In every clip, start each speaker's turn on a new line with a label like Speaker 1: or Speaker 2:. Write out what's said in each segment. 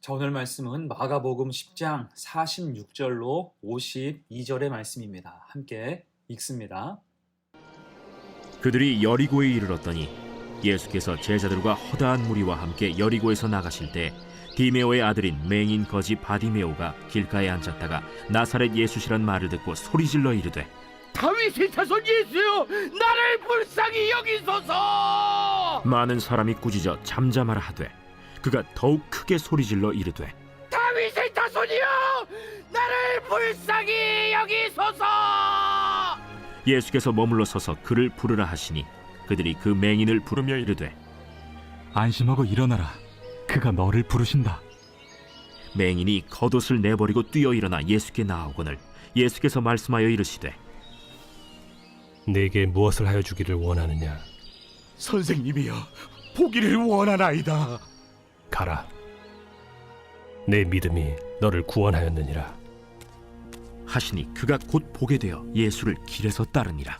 Speaker 1: 자, 오늘 말씀은 마가복음 10장 46절로 52절의 말씀입니다. 함께 읽습니다.
Speaker 2: 그들이 여리고에 이르렀더니 예수께서 제자들과 허다한 무리와 함께 여리고에서 나가실 때 디메오의 아들인 맹인 거지 바디메오가 길가에 앉았다가 나사렛 예수시란 말을 듣고 소리질러 이르되
Speaker 3: 다윗의 자손 예수여, 나를 불쌍히 여기소서.
Speaker 2: 많은 사람이 꾸짖어 잠잠하라 하되 그가 더욱 크게 소리질러 이르되
Speaker 3: 다윗의 자손이여, 나를 불쌍히 여기소서.
Speaker 2: 예수께서 머물러 서서 그를 부르라 하시니 그들이 그 맹인을 부르며 이르되
Speaker 4: 안심하고 일어나라, 그가 너를 부르신다.
Speaker 2: 맹인이 겉옷을 내버리고 뛰어 일어나 예수께 나아오거늘 예수께서 말씀하여 이르시되
Speaker 5: 내게 무엇을 하여 주기를 원하느냐?
Speaker 3: 선생님이여, 보기를 원하나이다.
Speaker 5: 가라. 내 믿음이 너를 구원하였느니라.
Speaker 2: 하시니 그가 곧 보게 되어 예수를 길에서 따르니라.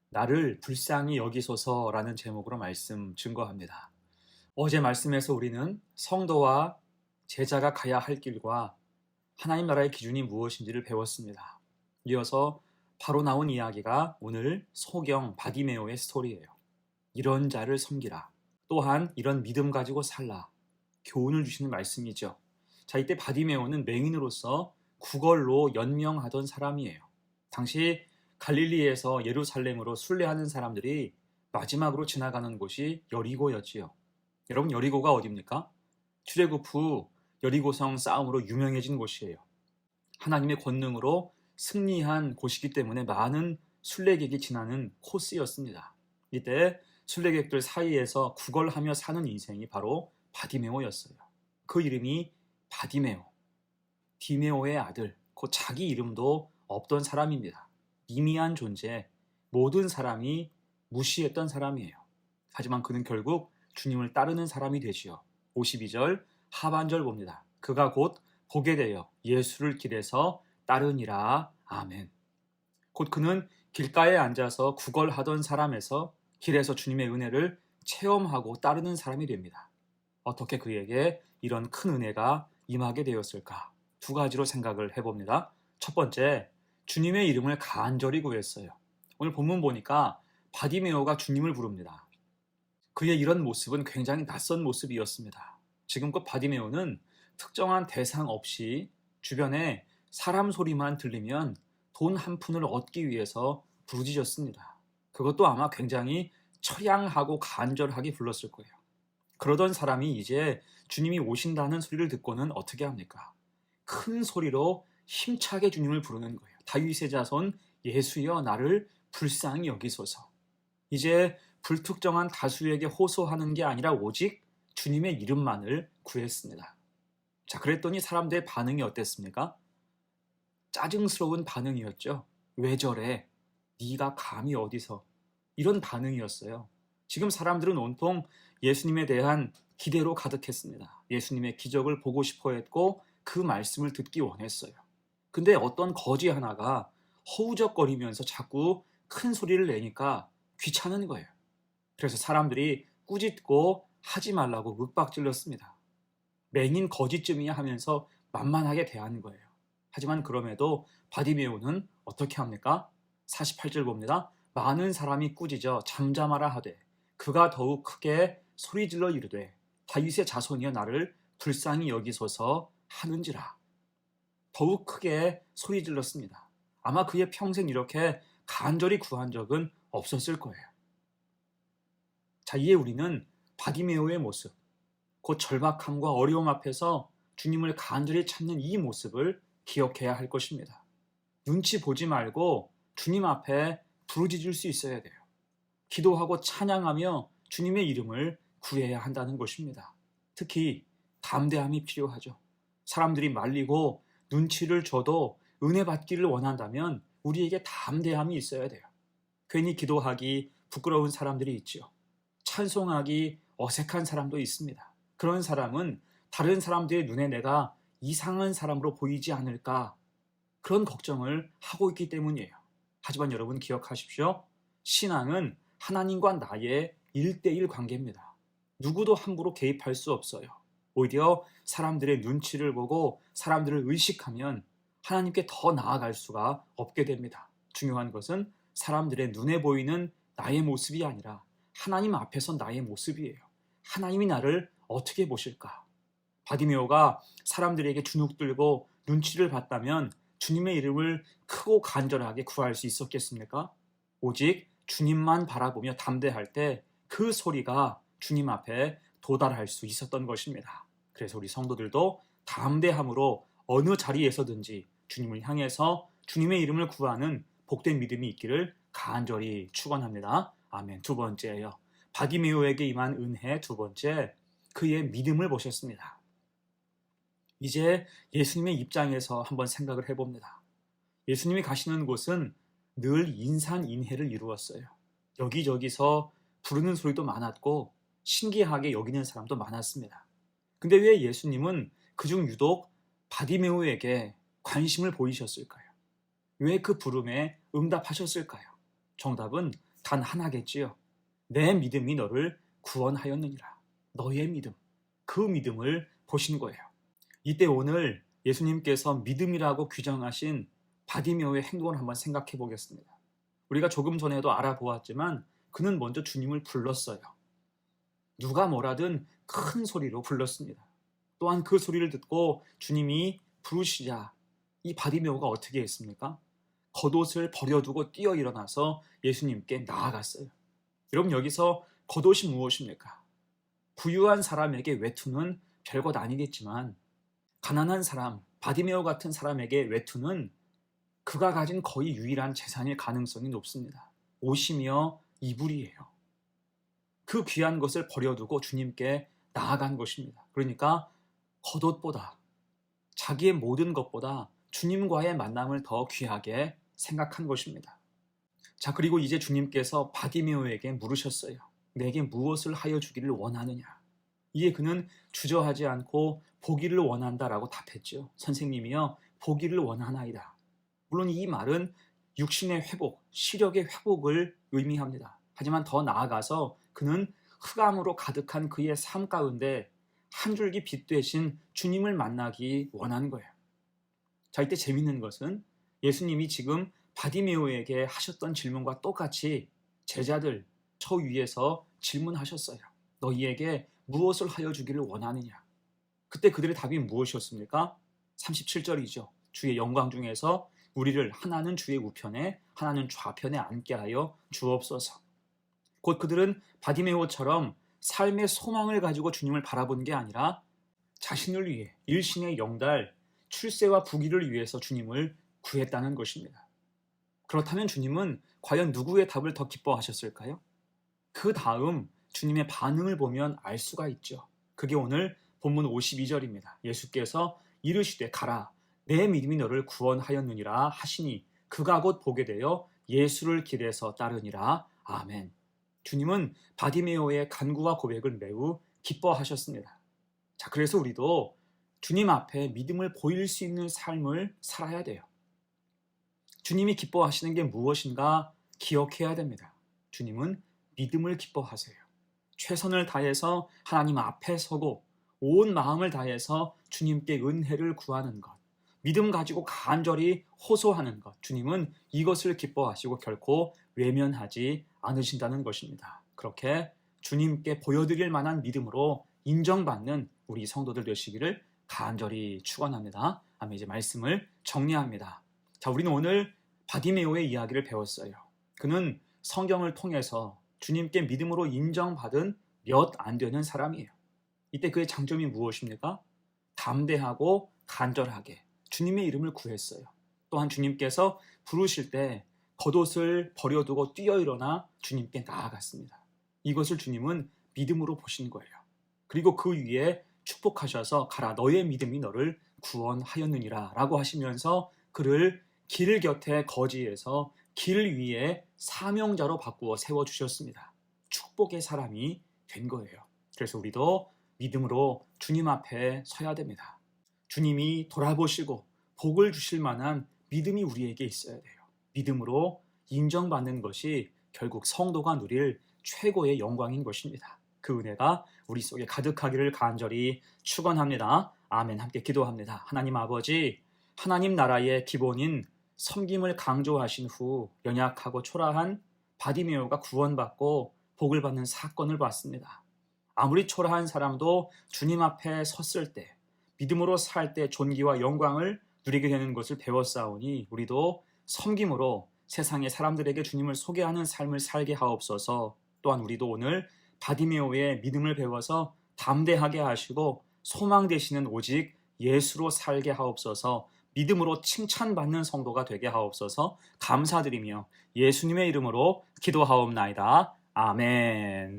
Speaker 1: 나를 불쌍히 여기소서라는 제목으로 말씀 증거합니다. 어제 말씀에서 우리는 성도와 제자가 가야 할 길과 하나님 나라의 기준이 무엇인지를 배웠습니다. 이어서 바로 나온 이야기가 오늘 소경 바디메오의 스토리예요. 이런 자를 섬기라. 또한 이런 믿음 가지고 살라. 교훈을 주시는 말씀이죠. 자, 이때 바디메오는 맹인으로서 구걸로 연명하던 사람이에요. 당시 갈릴리에서 예루살렘으로 순례하는 사람들이 마지막으로 지나가는 곳이 여리고였지요. 여러분, 여리고가 어디입니까? 출애굽 후 여리고성 싸움으로 유명해진 곳이에요. 하나님의 권능으로 승리한 곳이기 때문에 많은 순례객이 지나는 코스였습니다. 이때 순례객들 사이에서 구걸하며 사는 인생이 바로 바디메오였어요. 그 이름이 바디메오, 디메오의 아들, 곧 자기 이름도 없던 사람입니다. 미미한 존재, 모든 사람이 무시했던 사람이에요. 하지만 그는 결국 주님을 따르는 사람이 되지요. 52절 하반절 봅니다. 그가 곧 보게 되어 예수를 길에서 따르니라. 아멘. 곧 그는 길가에 앉아서 구걸하던 사람에서 길에서 주님의 은혜를 체험하고 따르는 사람이 됩니다. 어떻게 그에게 이런 큰 은혜가 임하게 되었을까? 두 가지로 생각을 해봅니다. 첫 번째, 주님의 이름을 간절히 구했어요. 오늘 본문 보니까 바디메오가 주님을 부릅니다. 그의 이런 모습은 굉장히 낯선 모습이었습니다. 지금껏 바디메오는 특정한 대상 없이 주변에 사람 소리만 들리면 돈 한 푼을 얻기 위해서 부르짖었습니다. 그것도 아마 굉장히 처량하고 간절하게 불렀을 거예요. 그러던 사람이 이제 주님이 오신다는 소리를 듣고는 어떻게 합니까? 큰 소리로 힘차게 주님을 부르는 거예요. 다윗의 자손 예수여, 나를 불쌍히 여기소서. 이제 불특정한 다수에게 호소하는 게 아니라 오직 주님의 이름만을 구했습니다. 자, 그랬더니 사람들의 반응이 어땠습니까? 짜증스러운 반응이었죠. 왜 저래? 네가 감히 어디서? 이런 반응이었어요. 지금 사람들은 온통 예수님에 대한 기대로 가득했습니다. 예수님의 기적을 보고 싶어 했고 그 말씀을 듣기 원했어요. 근데 어떤 거지 하나가 허우적거리면서 자꾸 큰 소리를 내니까 귀찮은 거예요. 그래서 사람들이 꾸짖고 하지 말라고 윽박질렀습니다. 맹인 거지쯤이야 하면서 만만하게 대하는 거예요. 하지만 그럼에도 바디메오는 어떻게 합니까? 48절 봅니다. 많은 사람이 꾸짖어 잠잠하라 하되 그가 더욱 크게 소리질러 이르되 다윗의 자손이여, 나를 불쌍히 여기소서 하는지라. 더욱 크게 소리질렀습니다. 아마 그의 평생 이렇게 간절히 구한 적은 없었을 거예요. 자, 이에 우리는 바디메오의 모습, 곧 절박함과 어려움 앞에서 주님을 간절히 찾는 이 모습을 기억해야 할 것입니다. 눈치 보지 말고 주님 앞에 부르짖을 수 있어야 돼요. 기도하고 찬양하며 주님의 이름을 구해야 한다는 것입니다. 특히 담대함이 필요하죠. 사람들이 말리고 눈치를 줘도 은혜 받기를 원한다면 우리에게 담대함이 있어야 돼요. 괜히 기도하기 부끄러운 사람들이 있죠. 찬송하기 어색한 사람도 있습니다. 그런 사람은 다른 사람들의 눈에 내가 이상한 사람으로 보이지 않을까, 그런 걱정을 하고 있기 때문이에요. 하지만 여러분 기억하십시오. 신앙은 하나님과 나의 1대1 관계입니다. 누구도 함부로 개입할 수 없어요. 오히려 사람들의 눈치를 보고 사람들을 의식하면 하나님께 더 나아갈 수가 없게 됩니다. 중요한 것은 사람들의 눈에 보이는 나의 모습이 아니라 하나님 앞에서 나의 모습이에요. 하나님이 나를 어떻게 보실까? 바디메오가 사람들에게 주눅들고 눈치를 봤다면 주님의 이름을 크고 간절하게 구할 수 있었겠습니까? 오직 주님만 바라보며 담대할 때 그 소리가 주님 앞에 도달할 수 있었던 것입니다. 그래서 우리 성도들도 담대함으로 어느 자리에서든지 주님을 향해서 주님의 이름을 구하는 복된 믿음이 있기를 간절히 축원합니다. 아멘. 두 번째예요. 바디메오에게 임한 은혜 두 번째, 그의 믿음을 보셨습니다. 이제 예수님의 입장에서 한번 생각을 해봅니다. 예수님이 가시는 곳은 늘 인산인해를 이루었어요. 여기저기서 부르는 소리도 많았고 신기하게 여기는 사람도 많았습니다. 근데 왜 예수님은 그중 유독 바디메오에게 관심을 보이셨을까요? 왜 그 부름에 응답하셨을까요? 정답은 단 하나겠지요. 내 믿음이 너를 구원하였느니라. 너의 믿음, 그 믿음을 보신 거예요. 이때 오늘 예수님께서 믿음이라고 규정하신 바디메오의 행동을 한번 생각해 보겠습니다. 우리가 조금 전에도 알아보았지만 그는 먼저 주님을 불렀어요. 누가 뭐라든 큰 소리로 불렀습니다. 또한 그 소리를 듣고 주님이 부르시자 이 바디메오가 어떻게 했습니까? 겉옷을 버려두고 뛰어 일어나서 예수님께 나아갔어요. 여러분, 여기서 겉옷이 무엇입니까? 부유한 사람에게 외투는 별것 아니겠지만 가난한 사람, 바디메오 같은 사람에게 외투는 그가 가진 거의 유일한 재산일 가능성이 높습니다. 옷이며 이불이에요. 그 귀한 것을 버려두고 주님께 나아간 것입니다. 그러니까 겉옷보다, 자기의 모든 것보다 주님과의 만남을 더 귀하게 생각한 것입니다. 자, 그리고 이제 주님께서 바디메오에게 물으셨어요. 내게 무엇을 하여 주기를 원하느냐? 이에 그는 주저하지 않고 보기를 원한다라고 답했죠. 선생님이여, 보기를 원하나이다. 물론 이 말은 육신의 회복, 시력의 회복을 의미합니다. 하지만 더 나아가서 그는 흑암으로 가득한 그의 삶 가운데 한 줄기 빛 되신 주님을 만나기 원한 거예요. 자, 이때 재밌는 것은 예수님이 지금 바디메오에게 하셨던 질문과 똑같이 제자들 저 위에서 질문하셨어요. 너희에게 무엇을 하여 주기를 원하느냐? 그때 그들의 답이 무엇이었습니까? 37절이죠. 주의 영광 중에서 우리를 하나는 주의 우편에 하나는 좌편에 앉게 하여 주옵소서. 곧 그들은 바디메오처럼 삶의 소망을 가지고 주님을 바라본 게 아니라 자신을 위해 일신의 영달, 출세와 부귀를 위해서 주님을 구했다는 것입니다. 그렇다면 주님은 과연 누구의 답을 더 기뻐하셨을까요? 그 다음 주님의 반응을 보면 알 수가 있죠. 그게 오늘 본문 52절입니다. 예수께서 이르시되 가라, 내 믿음이 너를 구원하였느니라 하시니 그가 곧 보게 되어 예수를 길에서 따르니라. 아멘. 주님은 바디메오의 간구와 고백을 매우 기뻐하셨습니다. 자, 그래서 우리도 주님 앞에 믿음을 보일 수 있는 삶을 살아야 돼요. 주님이 기뻐하시는 게 무엇인가 기억해야 됩니다. 주님은 믿음을 기뻐하세요. 최선을 다해서 하나님 앞에 서고 온 마음을 다해서 주님께 은혜를 구하는 것, 믿음 가지고 간절히 호소하는 것, 주님은 이것을 기뻐하시고 결코 외면하지 않으신다는 것입니다. 그렇게 주님께 보여드릴 만한 믿음으로 인정받는 우리 성도들 되시기를 간절히 축원합니다. 아멘. 이제 말씀을 정리합니다. 자, 우리는 오늘 바디메오의 이야기를 배웠어요. 그는 성경을 통해서 주님께 믿음으로 인정받은 몇 안 되는 사람이에요. 이때 그의 장점이 무엇입니까? 담대하고 간절하게 주님의 이름을 구했어요. 또한 주님께서 부르실 때 겉옷을 버려두고 뛰어 일어나 주님께 나아갔습니다. 이것을 주님은 믿음으로 보신 거예요. 그리고 그 위에 축복하셔서 가라, 너의 믿음이 너를 구원하였느니라 라고 하시면서 그를 길 곁에 거지에서 길 위에 사명자로 바꾸어 세워주셨습니다. 축복의 사람이 된 거예요. 그래서 우리도 믿음으로 주님 앞에 서야 됩니다. 주님이 돌아보시고 복을 주실 만한 믿음이 우리에게 있어야 돼요. 믿음으로 인정받는 것이 결국 성도가 누릴 최고의 영광인 것입니다. 그 은혜가 우리 속에 가득하기를 간절히 축원합니다. 아멘. 함께 기도합니다. 하나님 아버지, 하나님 나라의 기본인 섬김을 강조하신 후 연약하고 초라한 바디메오가 구원받고 복을 받는 사건을 봤습니다. 아무리 초라한 사람도 주님 앞에 섰을 때, 믿음으로 살 때 존귀와 영광을 누리게 되는 것을 배웠사오니 우리도 섬김으로 세상의 사람들에게 주님을 소개하는 삶을 살게 하옵소서. 또한 우리도 오늘 바디메오의 믿음을 배워서 담대하게 하시고 소망 되시는 오직 예수로 살게 하옵소서. 믿음으로 칭찬받는 성도가 되게 하옵소서. 감사드리며 예수님의 이름으로 기도하옵나이다. 아멘.